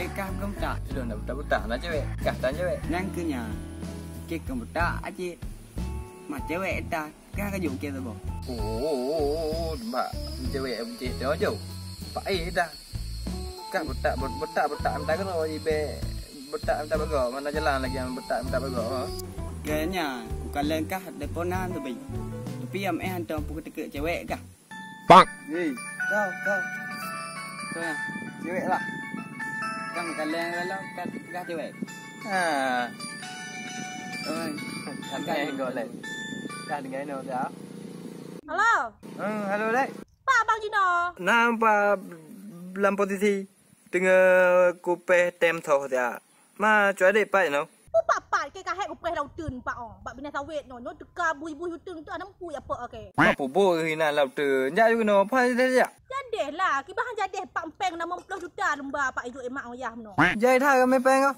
Lekah bukan budak. Sudah nak budak-budak nak cewek. Kah tak cewek. Nangkanya. Ke bukan budak aja. Mak cewek dah. Kah kajuk ke tu. Oh, mbak cewek buncit dia jauh. Pak dah. Kah budak minta kena ibe. Budak minta bago. Mana jalan lagi yang budak minta bago. Kayaknya bukan lekah deponan tu baik. Tapi yang hantar pukul teka cewek kah? Pak. Kau. Kau ya. Cewek lah. Kan bukan leng kalau kah cewek. Ha. Oi. Kan golek. Kah dengan no dah. Halo. Halo dek. Pak Abang Gino. Nampak dalam posisi tengah kupeh tem thoh dia. Ma cuai dek pak no. Pak ke kahek upeh lau tun pak oh. Pak bina sawit no teka bui-bui tun tu anam pu apa okey. Ma pobo hina lau tu. Ja juga no pa dia. Jadeh lah, kibahan jadeh pak empeng 60 juta lembar pak hidup emak ayah no. Jai tha ke mai peng ko.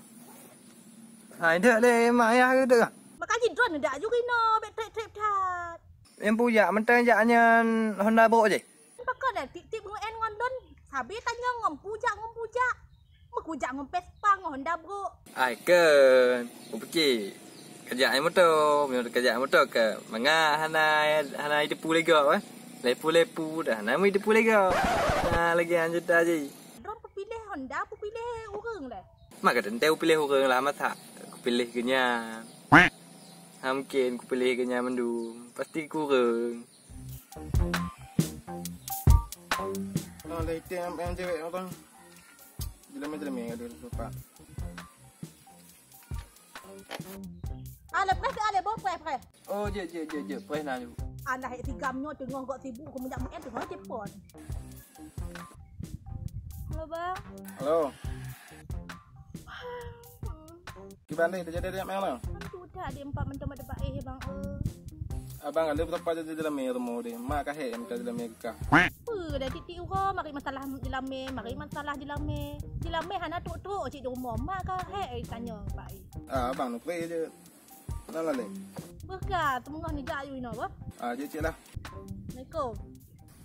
Hai thợ le ma ya ke tu. Makanya drone dak juga no, bet trip tat. Em punya mentang jaknya Honda Bo je. Pakon dah tip ngen ngondon. Sabi tanya ngom pujak. Mekujak ngom Vespa ngom Honda bro. Ai ke pergi kerja motor, kerja motor ke. Manga hana depu lega eh. Lepu dah. Nama depu lega. Lagi anjut aje. Drone pilih Honda, pilih urang dah. Mak kata entah pilih orang lah mata. Aku pilih kenya. Mungkin aku pilih kenya mendung. Pasti kurang. Oh, letem yang cewek orang. Jelami ada lupa. Ale bawa pre. Oh, je. Pernah tu. Alah hek tigamnya tengah gak sibuk kemudian main tengah telepon. Halo bang. Halo. Gimana itu jadi dia mana? Tentu dah dia empat mentah depan bang. Abang ada berapa jadi dalam rumah dia? Mak kah yang minta dalam kah? Dah titik urang mari masalah di lame. Di lame hana tuk cik di rumah. Mak kah tanya pak ai. Abang nak pergi je. Nala le. Berkah tengah ni jak you apa? Je cik lah. Assalamualaikum.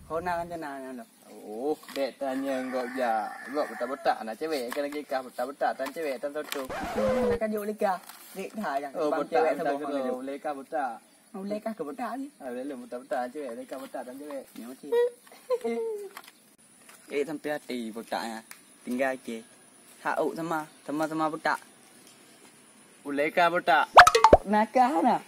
Hona kan jangan lo. Oh, dek tanya engkau ja. Engkau betak-betak anak cewek kan lagi kah betak-betak tan cewek tan soto. Nak kajuk lekah. Lek dah yang. Oh, Bang betak cewek tak sebab kena leka betak. Mau lekah ke budak ni? Belum betak-betak cewek leka betak tan cewek. Ni macam. Sampai hati budaknya. Tinggal je. Hak sama budak. Leka betak. Nakah nah.